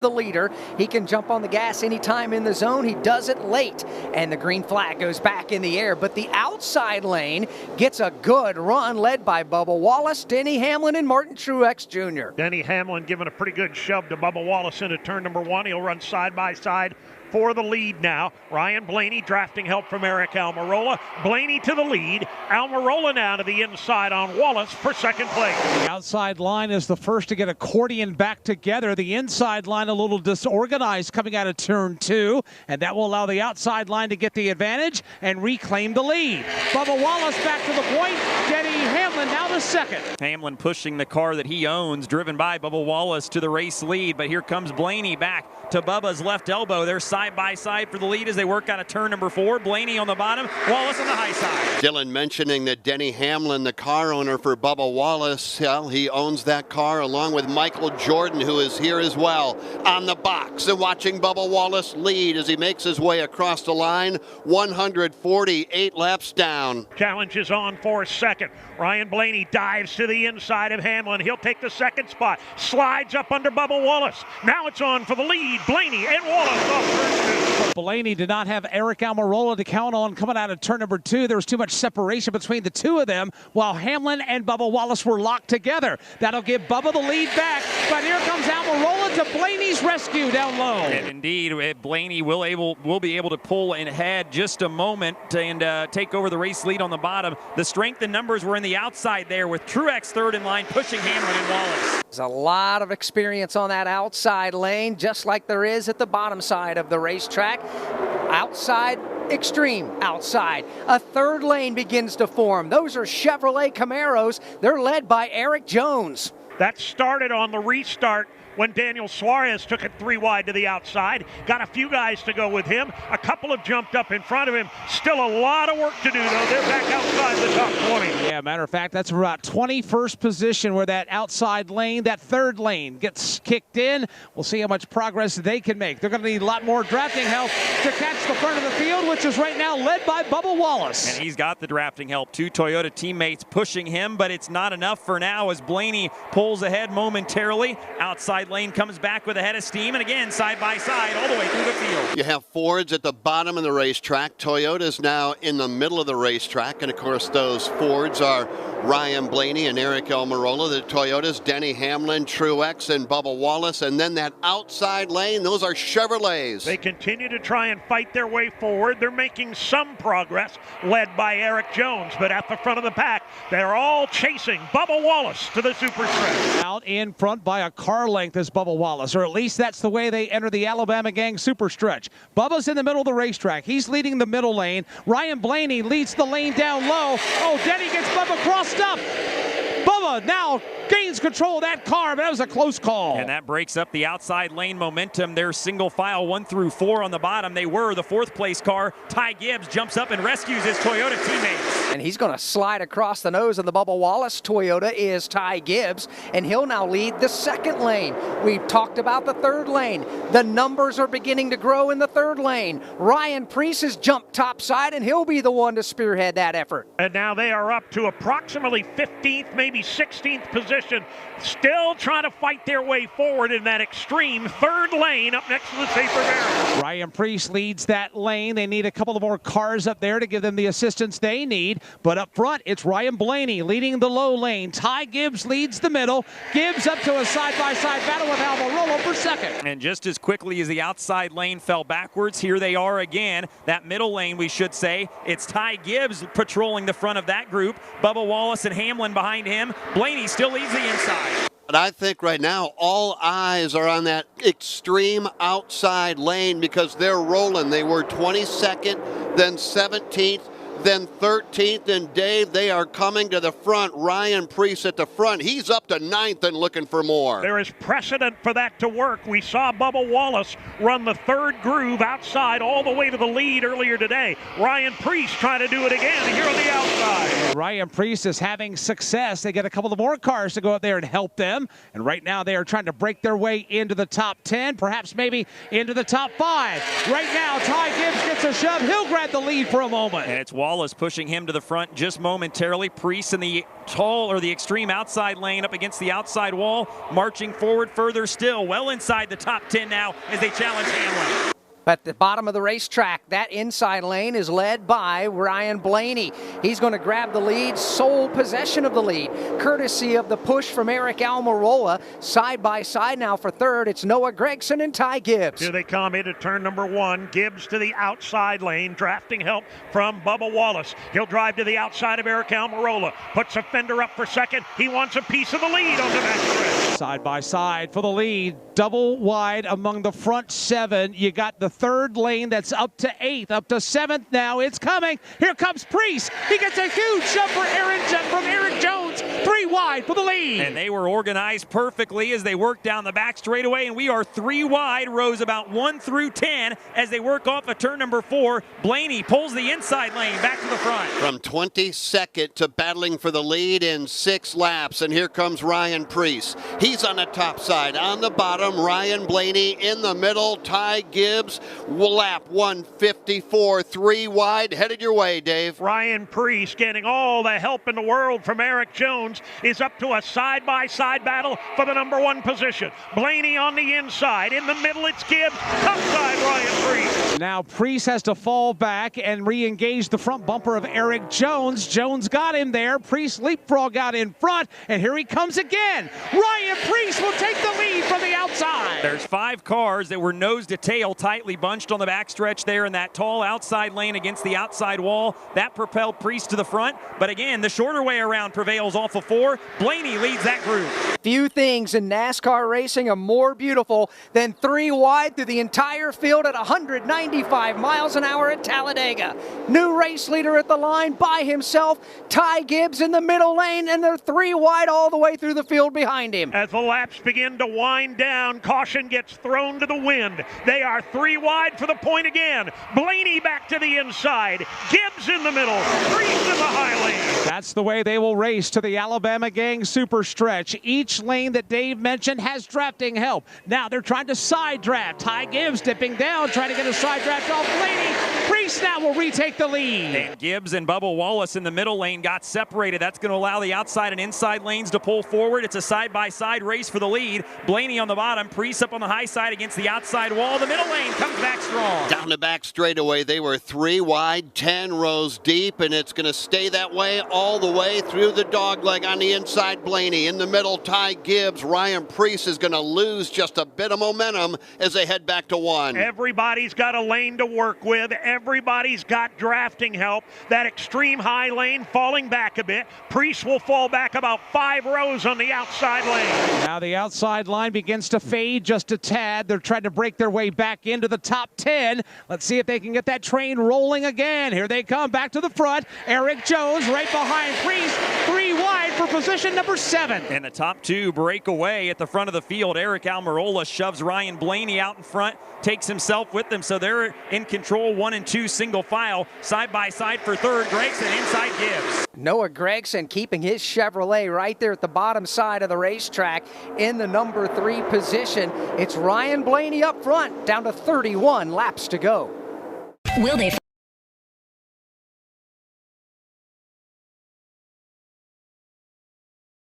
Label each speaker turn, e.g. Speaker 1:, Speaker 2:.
Speaker 1: the leader. He can jump on the gas anytime in the zone. He does it late, and the green flag goes back in the air. But the outside lane gets a good run led by Bubba Wallace, Denny Hamlin, and Martin Truex Jr.
Speaker 2: Denny Hamlin giving a pretty good shove to Bubba Wallace into turn number one. He'll run side by side for the lead now. Ryan Blaney drafting help from Eric Almirola. Blaney to the lead. Almirola now to the inside on Wallace for second place.
Speaker 3: The outside line is the first to get accordion back together. The inside line a little disorganized coming out of turn two, and that will allow the outside line to get the advantage and reclaim the lead. Bubba Wallace back to the point. Denny Hamlin now to second.
Speaker 4: Hamlin pushing the car that he owns, driven by Bubba Wallace to the race lead, but here comes Blaney back to Bubba's left elbow. They're side by side for the lead as they work out of turn number four. Blaney on the bottom, Wallace on the high side.
Speaker 5: Dylan mentioning that Denny Hamlin, the car owner for Bubba Wallace, he owns that car along with Michael Jordan, who is here as well on the box, and watching Bubba Wallace lead as he makes his way across the line. 148 laps down.
Speaker 2: Challenge is on for second. Ryan Blaney dives to the inside of Hamlin. He'll take the second spot. Slides up under Bubba Wallace. Now it's on for the lead. Blaney and Wallace off turn two.
Speaker 3: Blaney did not have Eric Almirola to count on coming out of turn number two. There was too much separation between the two of them, while Hamlin and Bubba Wallace were locked together. That'll give Bubba the lead back, but here comes Almirola to Blaney's rescue down low.
Speaker 4: And indeed, Blaney will be able to pull ahead just a moment and take over the race lead on the bottom. The strength and numbers were in the outside there, with Truex third in line, pushing Hamlin and Wallace.
Speaker 1: There's a lot of experience on that outside lane, just like there is at the bottom side of the racetrack. Outside, extreme outside. A third lane begins to form. Those are Chevrolet Camaros. They're led by Eric Jones.
Speaker 2: That started on the restart when Daniel Suarez took it 3 wide to the outside. Got a few guys to go with him. A couple have jumped up in front of him. Still a lot of work to do, though. They're back outside the top 20.
Speaker 3: Yeah, matter of fact, that's about 21st position where that outside lane, that third lane, gets kicked in. We'll see how much progress they can make. They're going to need a lot more drafting help to catch the front of the field, which is right now led by Bubba Wallace.
Speaker 4: And he's got the drafting help. 2 Toyota teammates pushing him, but it's not enough for now as Blaney pulls ahead momentarily. Outside lane comes back with a head of steam, and again side by side all the way through the field.
Speaker 5: You have Fords at the bottom of the racetrack. Toyota's now in the middle of the racetrack, and of course those Fords are Ryan Blaney and Eric Almirola. The Toyotas, Denny Hamlin, Truex, and Bubba Wallace. And then that outside lane, those are Chevrolets.
Speaker 2: They continue to try and fight their way forward. They're making some progress, led by Eric Jones. But at the front of the pack, they're all chasing Bubba Wallace to the super stretch.
Speaker 3: Out in front by a car length is Bubba Wallace, or at least that's the way they enter the Alabama Gang super stretch. Bubba's in the middle of the racetrack. He's leading the middle lane. Ryan Blaney leads the lane down low. Oh, Denny gets Bubba crossed up. Bubba now gains control of that car, but that was a close call.
Speaker 4: And that breaks up the outside lane momentum. They're single file 1 through 4 on the bottom. They were the 4th place car. Ty Gibbs jumps up and rescues his Toyota teammates.
Speaker 1: And he's going to slide across the nose of the Bubba Wallace Toyota is Ty Gibbs, and he'll now lead the 2nd lane. We've talked about the 3rd lane. The numbers are beginning to grow in the 3rd lane. Ryan Preece has jumped topside, and he'll be the one to spearhead that effort.
Speaker 2: And now they are up to approximately 15th, maybe 16th position, still trying to fight their way forward in that extreme 3rd lane up next to the safer barrier.
Speaker 3: Ryan Preece leads that lane. They need a couple of more cars up there to give them the assistance they need. But up front, it's Ryan Blaney leading the low lane. Ty Gibbs leads the middle. Gibbs up to a side-by-side battle with Almirola for 2nd.
Speaker 4: And just as quickly as the outside lane fell backwards, here they are again. That middle lane, we should say. It's Ty Gibbs patrolling the front of that group. Bubba Wallace and Hamlin behind him. Blaney still leads the inside.
Speaker 5: But I think right now all eyes are on that extreme outside lane because they're rolling. They were 22nd, then 17th, then 13th, and Dave, they are coming to the front. Ryan Preece at the front. He's up to 9th and looking for more.
Speaker 2: There is precedent for that to work. We saw Bubba Wallace run the 3rd groove outside all the way to the lead earlier today. Ryan Preece trying to do it again here on the outside.
Speaker 3: Ryan Preece is having success. They get a couple of more cars to go out there and help them. And right now they are trying to break their way into the top 10, perhaps maybe into the top 5. Right now, Ty Gibbs gets a shove. He'll grab the lead for a moment.
Speaker 4: And it's Wallace Wallace pushing him to the front just momentarily. Priest in the tall or the extreme outside lane up against the outside wall, marching forward further still, well inside the top 10 now as they challenge Hamlin.
Speaker 1: At the bottom of the racetrack, that inside lane is led by Ryan Blaney. He's going to grab the lead, sole possession of the lead, courtesy of the push from Eric Almirola. Side by side now for third, it's Noah Gregson and Ty Gibbs.
Speaker 2: Here they come into turn number 1. Gibbs to the outside lane, drafting help from Bubba Wallace. He'll drive to the outside of Eric Almirola, puts a fender up for second. He wants a piece of the lead on the back stretch.
Speaker 3: Side by side for the lead, double wide among the front 7. You got the third lane that's up to 8th, up to 7th now. It's coming. Here comes Priest. He gets a huge jump from Eric Jones. 3 wide for the lead.
Speaker 4: And they were organized perfectly as they work down the back straightaway, and we are 3 wide, rows about 1 through 10 as they work off of turn number 4. Blaney pulls the inside lane back to the front.
Speaker 5: From 22nd to battling for the lead in 6 laps, and here comes Ryan Priest. He's on the top side. On the bottom, Ryan Blaney in the middle. Ty Gibbs, lap 154, 3 wide, headed your way, Dave.
Speaker 2: Ryan Priest, getting all the help in the world from Eric Jones, is up to a side-by-side battle for the number 1 position. Blaney on the inside. In the middle, it's Gibbs. Topside, Ryan Priest.
Speaker 3: Now Priest has to fall back and re-engage the front bumper of Eric Jones. Jones got him there. Priest leapfrog out in front, and here he comes again. Ryan Priest will take the lead from the outside.
Speaker 4: There's 5 cars that were nose to tail tightly bunched on the backstretch there in that tall outside lane against the outside wall. That propelled Priest to the front. But again, the shorter way around prevails off of 4. Blaney leads that group.
Speaker 1: Few things in NASCAR racing are more beautiful than 3 wide through the entire field at 195 miles an hour at Talladega. New race leader at the line by himself, Ty Gibbs in the middle lane, and they're 3 wide all the way through the field behind him.
Speaker 2: As the laps begin to wind down, caution gets thrown to the wind. They are 3 wide for the point again. Blaney back to the inside. Gibbs in the middle. Priest in the high lane.
Speaker 3: That's the way they will race to the Alabama Gang Super Stretch. Each lane that Dave mentioned has drafting help. Now they're trying to side draft. Ty Gibbs dipping down, trying to get a side draft off Blaney. Priest now will retake the lead.
Speaker 4: And Gibbs and Bubba Wallace in the middle lane got separated. That's going to allow the outside and inside lanes to pull forward. It's a side-by-side race for the lead. Blaney on the bottom, Priest up on the high side against the outside wall. The middle lane comes back strong.
Speaker 5: Down the back straightaway, they were 3 wide, 10 rows deep, and it's going to stay that way all the way through the dogleg on the inside. Blaney in the middle, Ty Gibbs. Ryan Priest is going to lose just a bit of momentum as they head back to 1.
Speaker 2: Everybody's got a lane to work with. Everybody's got drafting help. That extreme high lane falling back a bit. Priest will fall back about 5 rows on the outside lane.
Speaker 3: Now the outside line begins to fade just a tad. They're trying to break their way back into the top 10. Let's see if they can get that train rolling again. Here they come back to the front. Eric Jones right behind Priest. 3 wide for position number 7.
Speaker 4: And the top 2 break away at the front of the field. Eric Almirola shoves Ryan Blaney out in front, takes himself with them, so they're in control 1 and 2 single file. Side by side for third, Gregson inside Gibbs.
Speaker 1: Noah Gregson keeping his Chevrolet right there at the bottom side of the racetrack in the number 3 position. It's Ryan Blaney up front, down to 31 laps to go.
Speaker 6: Will they